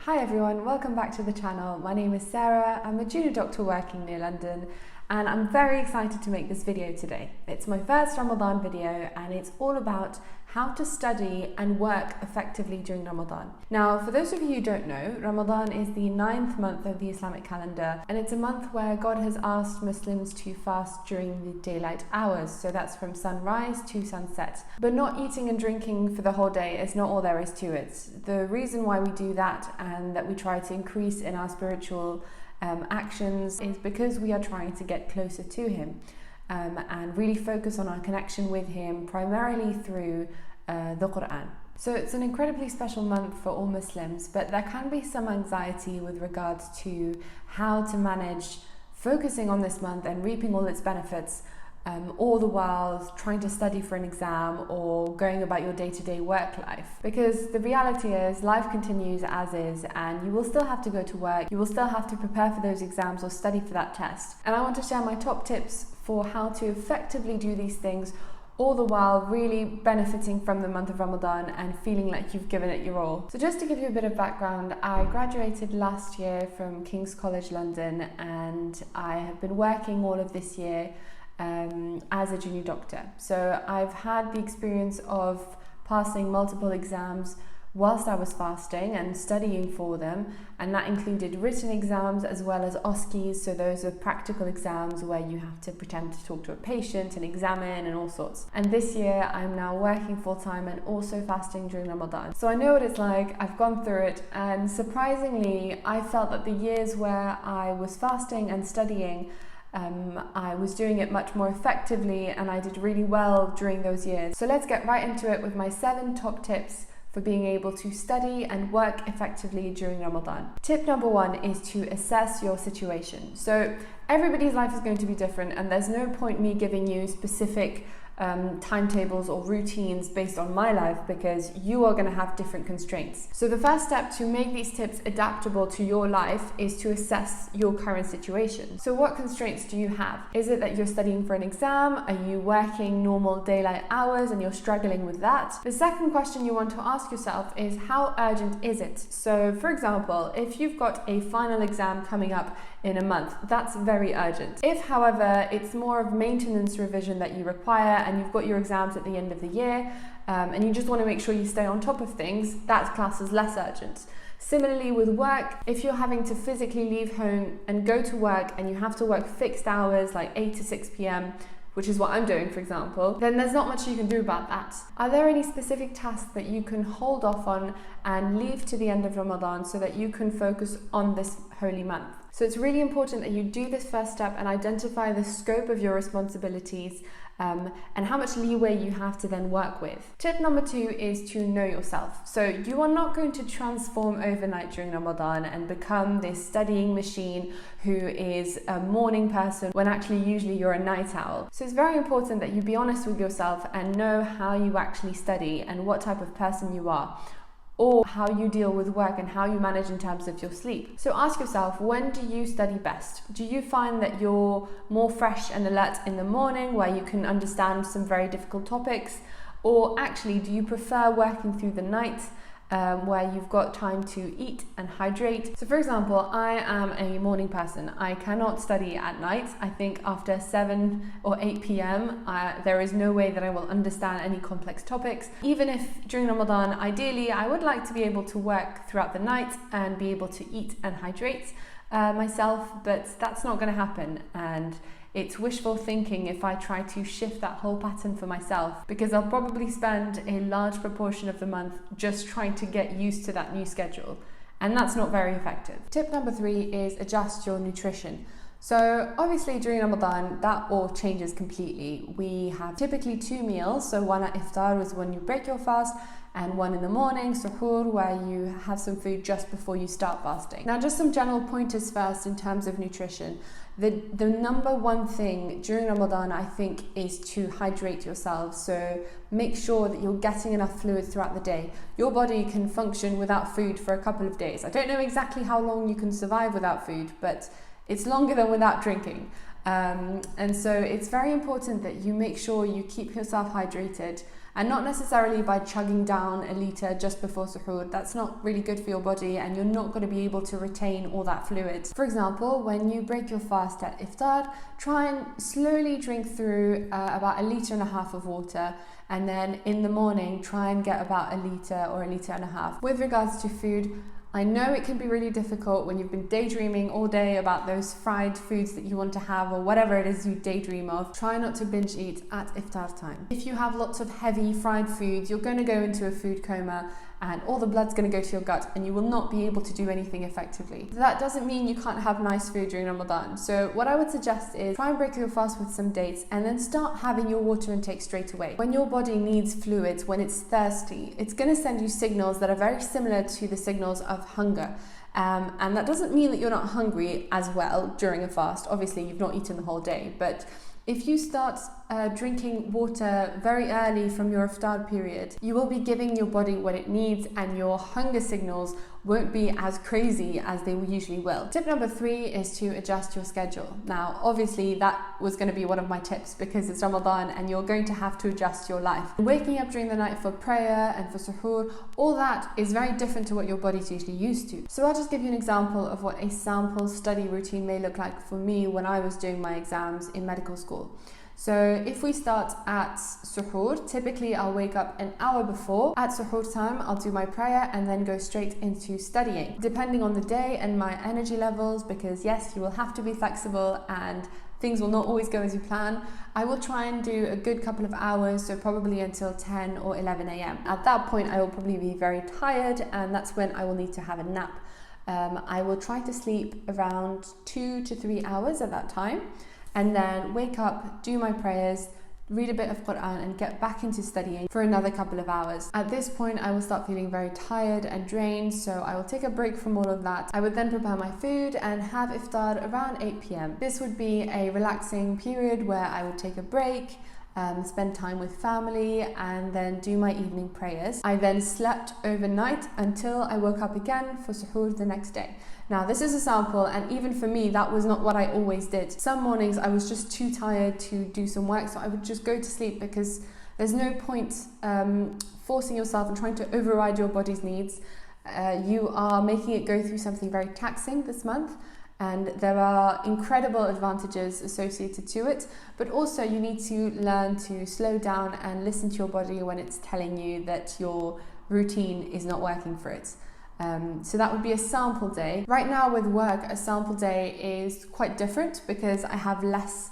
Hi everyone, welcome back to the channel. My name is Sarah, I'm a junior doctor working near London and I'm very excited to make this video today. It's my first Ramadan video and it's all about how to study and work effectively during Ramadan. Now, for those of you who don't know, Ramadan is the 9th month of the Islamic calendar and it's a month where God has asked Muslims to fast during the daylight hours, so that's from sunrise to sunset. But not eating and drinking for the whole day is not all there is to it. The reason why we do that and that we try to increase in our spiritual actions is because we are trying to get closer to Him and really focus on our connection with Him primarily through the Quran. So it's an incredibly special month for all Muslims, but there can be some anxiety with regards to how to manage focusing on this month and reaping all its benefits all the while trying to study for an exam or going about your day-to-day work life. Because the reality is life continues as is and you will still have to go to work, you will still have to prepare for those exams or study for that test. And I want to share my top tips for how to effectively do these things all the while really benefiting from the month of Ramadan and feeling like you've given it your all. So just to give you a bit of background, I graduated last year from King's College London and I have been working all of this year as a junior doctor. So I've had the experience of passing multiple exams whilst I was fasting and studying for them, and that included written exams as well as OSCEs, so those are practical exams where you have to pretend to talk to a patient and examine and all sorts. And this year I'm now working full-time and also fasting during Ramadan. So I know what it's like, I've gone through it, and surprisingly I felt that the years where I was fasting and studying I was doing it much more effectively and I did really well during those years. So let's get right into it with my 7 top tips for being able to study and work effectively during Ramadan. Tip number 1 is to assess your situation. So everybody's life is going to be different and there's no point me giving you specific timetables or routines based on my life because you are going to have different constraints. So the first step to make these tips adaptable to your life is to assess your current situation. So what constraints do you have? Is it that you're studying for an exam? Are you working normal daylight hours and you're struggling with that? The second question you want to ask yourself is how urgent is it? So for example, if you've got a final exam coming up in a month, that's very urgent. If however it's more of maintenance revision that you require and you've got your exams at the end of the year and you just want to make sure you stay on top of things, that's classed as less urgent. Similarly with work, if you're having to physically leave home and go to work and you have to work fixed hours like 8 to 6 p.m, which is what I'm doing for example, then there's not much you can do about that. Are there any specific tasks that you can hold off on and leave to the end of Ramadan so that you can focus on this holy month? So it's really important that you do this first step and identify the scope of your responsibilities and how much leeway you have to then work with. Tip number 2 is to know yourself. So you are not going to transform overnight during Ramadan and become this studying machine who is a morning person when actually usually you're a night owl. So it's very important that you be honest with yourself and know how you actually study and what type of person you are, or how you deal with work and how you manage in terms of your sleep. So ask yourself, when do you study best? Do you find that you're more fresh and alert in the morning where you can understand some very difficult topics? Or actually, do you prefer working through the night where you've got time to eat and hydrate? So for example, I am a morning person. I cannot study at night. I think after 7 or 8 p.m, there is no way that I will understand any complex topics. Even if during Ramadan, ideally, I would like to be able to work throughout the night and be able to eat and hydrate myself, but that's not going to happen. And it's wishful thinking if I try to shift that whole pattern for myself, because I'll probably spend a large proportion of the month just trying to get used to that new schedule, and that's not very effective. Tip number 3 is adjust your nutrition. So obviously during Ramadan, that all changes completely. We have typically 2 meals, so one at iftar is when you break your fast, and one in the morning, suhoor, where you have some food just before you start fasting. Now just some general pointers first in terms of nutrition. The number 1 thing during Ramadan, I think, is to hydrate yourself. So make sure that you're getting enough fluids throughout the day. Your body can function without food for a couple of days. I don't know exactly how long you can survive without food, but it's longer than without drinking. And so it's very important that you make sure you keep yourself hydrated and not necessarily by chugging down a litre just before suhoor. That's not really good for your body, and you're not going to be able to retain all that fluid. For example, when you break your fast at iftar, try and slowly drink through about 1.5 litres of water, and then in the morning try and get about 1 litre or 1.5 litres. With regards to food, I know it can be really difficult when you've been daydreaming all day about those fried foods that you want to have or whatever it is you daydream of. Try not to binge eat at iftar time. If you have lots of heavy fried foods, you're going to go into a food coma and all the blood's going to go to your gut and you will not be able to do anything effectively. That doesn't mean you can't have nice food during Ramadan. So what I would suggest is try and break your fast with some dates and then start having your water intake straight away. When your body needs fluids, when it's thirsty, it's going to send you signals that are very similar to the signals of hunger. And that doesn't mean that you're not hungry as well during a fast. Obviously, you've not eaten the whole day, but if you start drinking water very early from your iftar period, you will be giving your body what it needs and your hunger signals won't be as crazy as they usually will. Tip number 3 is to adjust your schedule. Now, obviously that was going to be one of my tips because it's Ramadan and you're going to have to adjust your life. Waking up during the night for prayer and for suhoor, all that is very different to what your body's usually used to. So I'll just give you an example of what a sample study routine may look like for me when I was doing my exams in medical school. So if we start at suhoor, typically I'll wake up an hour before. At suhoor time, I'll do my prayer and then go straight into studying. Depending on the day and my energy levels, because yes, you will have to be flexible and things will not always go as you plan, I will try and do a good couple of hours, so probably until 10 or 11 a.m. At that point, I will probably be very tired and that's when I will need to have a nap. I will try to sleep around 2 to 3 hours at that time, and then wake up, do my prayers, read a bit of Quran and get back into studying for another couple of hours. At this point, I will start feeling very tired and drained, so I will take a break from all of that. I would then prepare my food and have iftar around 8 p.m. This would be a relaxing period where I would take a break, spend time with family and then do my evening prayers. I then slept overnight until I woke up again for suhoor the next day. Now this is a sample, and even for me that was not what I always did. Some mornings I was just too tired to do some work, so I would just go to sleep because there's no point forcing yourself and trying to override your body's needs. You are making it go through something very taxing this month, and there are incredible advantages associated to it, but also you need to learn to slow down and listen to your body when it's telling you that your routine is not working for it. So that would be a sample day. Right now with work, a sample day is quite different because I have less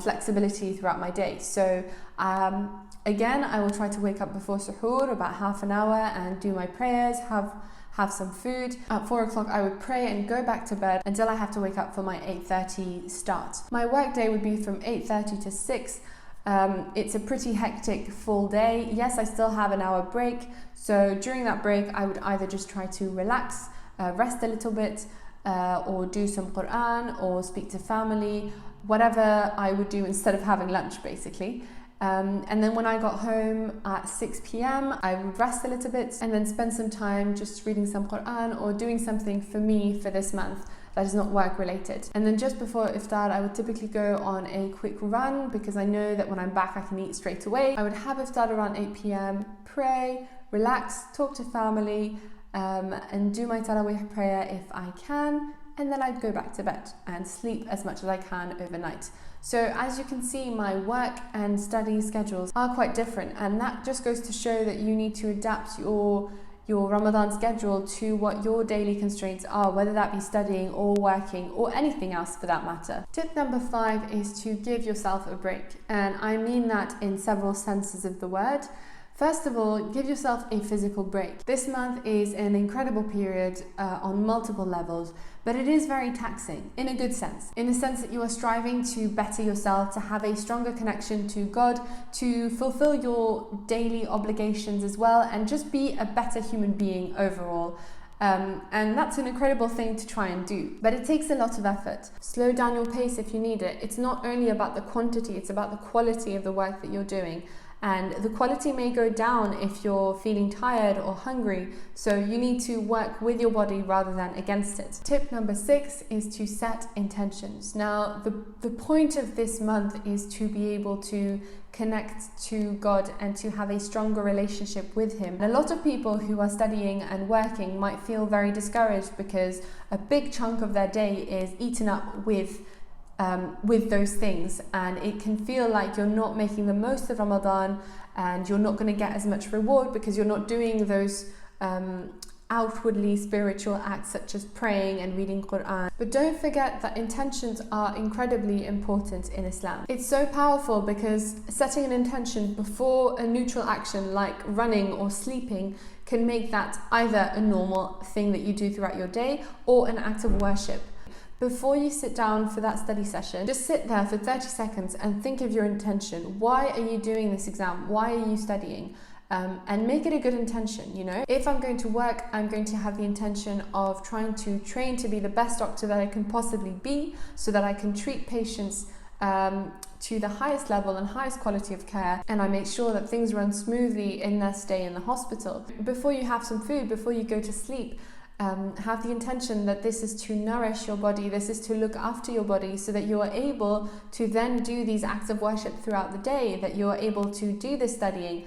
flexibility throughout my day. So again, I will try to wake up before suhoor about half an hour and do my prayers, have some food. At 4 o'clock I would pray and go back to bed until I have to wake up for my 8:30 start. My work day would be from 8:30 to 6. It's a pretty hectic full day. Yes, I still have an hour break. So during that break, I would either just try to relax, rest a little bit, or do some Quran or speak to family, whatever I would do instead of having lunch basically. And then when I got home at 6 p.m, I would rest a little bit and then spend some time just reading some Quran or doing something for me for this month that is not work related. And then just before iftar, I would typically go on a quick run because I know that when I'm back I can eat straight away. I would have iftar around 8 p.m, pray, relax, talk to family, and do my tarawih prayer if I can, and then I'd go back to bed and sleep as much as I can overnight. So as you can see, my work and study schedules are quite different, and that just goes to show that you need to adapt your Ramadan schedule to what your daily constraints are, whether that be studying or working or anything else for that matter. Tip number 5 is to give yourself a break, and I mean that in several senses of the word. First of all, give yourself a physical break. This month is an incredible period on multiple levels, but it is very taxing in a good sense. In the sense that you are striving to better yourself, to have a stronger connection to God, to fulfill your daily obligations as well, and just be a better human being overall. And that's an incredible thing to try and do, but it takes a lot of effort. Slow down your pace if you need it. It's not only about the quantity, it's about the quality of the work that you're doing. and the quality may go down if you're feeling tired or hungry, so you need to work with your body rather than against it. Tip number 6 is to set intentions. Now, the point of this month is to be able to connect to God and to have a stronger relationship with Him. And a lot of people who are studying and working might feel very discouraged because a big chunk of their day is eaten up with those things, and it can feel like you're not making the most of Ramadan and you're not going to get as much reward because you're not doing those outwardly spiritual acts such as praying and reading Quran. But don't forget that intentions are incredibly important in Islam. It's so powerful because setting an intention before a neutral action like running or sleeping can make that either a normal thing that you do throughout your day or an act of worship. Before you sit down for that study session, just sit there for 30 seconds and think of your intention. Why are you doing this exam? Why are you studying? And make it a good intention, you know. If I'm going to work, I'm going to have the intention of trying to train to be the best doctor that I can possibly be so that I can treat patients to the highest level and highest quality of care, and I make sure that things run smoothly in their stay in the hospital. Before you have some food, before you go to sleep, have the intention that this is to nourish your body, this is to look after your body so that you are able to then do these acts of worship throughout the day, that you are able to do this studying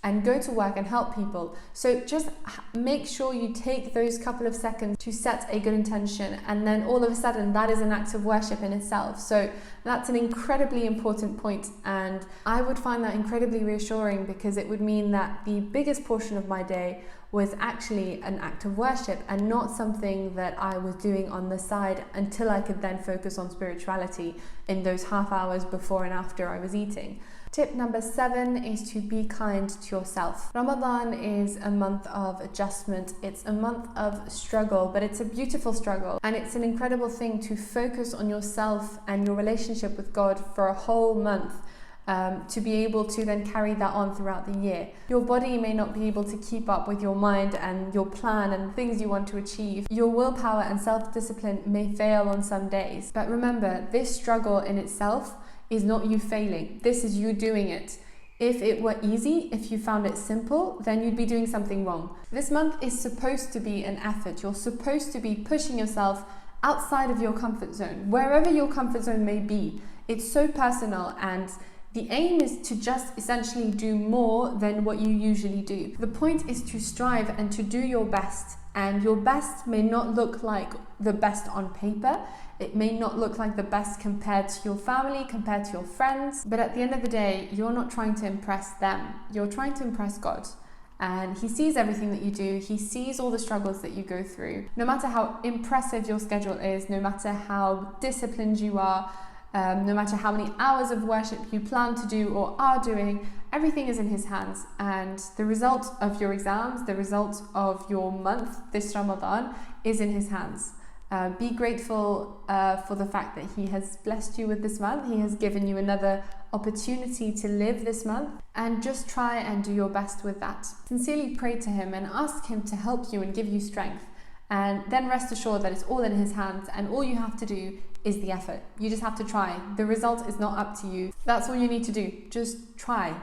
and go to work and help people. So just make sure you take those couple of seconds to set a good intention, and then all of a sudden that is an act of worship in itself. So that's an incredibly important point, and I would find that incredibly reassuring because it would mean that the biggest portion of my day was actually an act of worship and not something that I was doing on the side until I could then focus on spirituality in those half hours before and after I was eating. Tip number 7 is to be kind to yourself. Ramadan is a month of adjustment. It's a month of struggle, but it's a beautiful struggle. And it's an incredible thing to focus on yourself and your relationship with God for a whole month. To be able to then carry that on throughout the year. Your body may not be able to keep up with your mind and your plan and things you want to achieve. Your willpower and self-discipline may fail on some days. But remember, this struggle in itself is not you failing. This is you doing it. If it were easy, if you found it simple, then you'd be doing something wrong. This month is supposed to be an effort. You're supposed to be pushing yourself outside of your comfort zone, wherever your comfort zone may be. It's so personal, and the aim is to just essentially do more than what you usually do. The point is to strive and to do your best, and your best may not look like the best on paper. It may not look like the best compared to your family, compared to your friends, but at the end of the day, you're not trying to impress them. You're trying to impress God. And He sees everything that you do. He sees all the struggles that you go through. No matter how impressive your schedule is, no matter how disciplined you are, no matter how many hours of worship you plan to do or are doing, everything is in His hands. And the result of your exams, the result of your month, this Ramadan, is in His hands. Be grateful for the fact that He has blessed you with this month. He has given you another opportunity to live this month, and just try and do your best with that. Sincerely pray to Him and ask Him to help you and give you strength. And then rest assured that it's all in His hands, and all you have to do is the effort. You just have to try. The result is not up to you. That's all you need to do. Just try.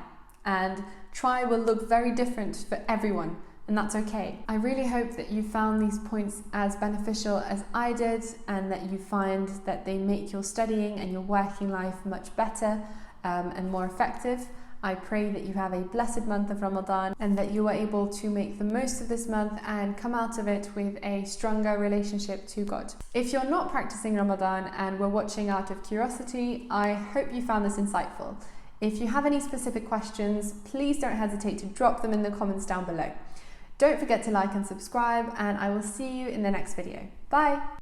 And try will look very different for everyone, and that's okay. I really hope that you found these points as beneficial as I did, and that you find that they make your studying and your working life much better and more effective. I pray that you have a blessed month of Ramadan and that you are able to make the most of this month and come out of it with a stronger relationship to God. If you're not practicing Ramadan and were watching out of curiosity, I hope you found this insightful. If you have any specific questions, please don't hesitate to drop them in the comments down below. Don't forget to like and subscribe, and I will see you in the next video. Bye!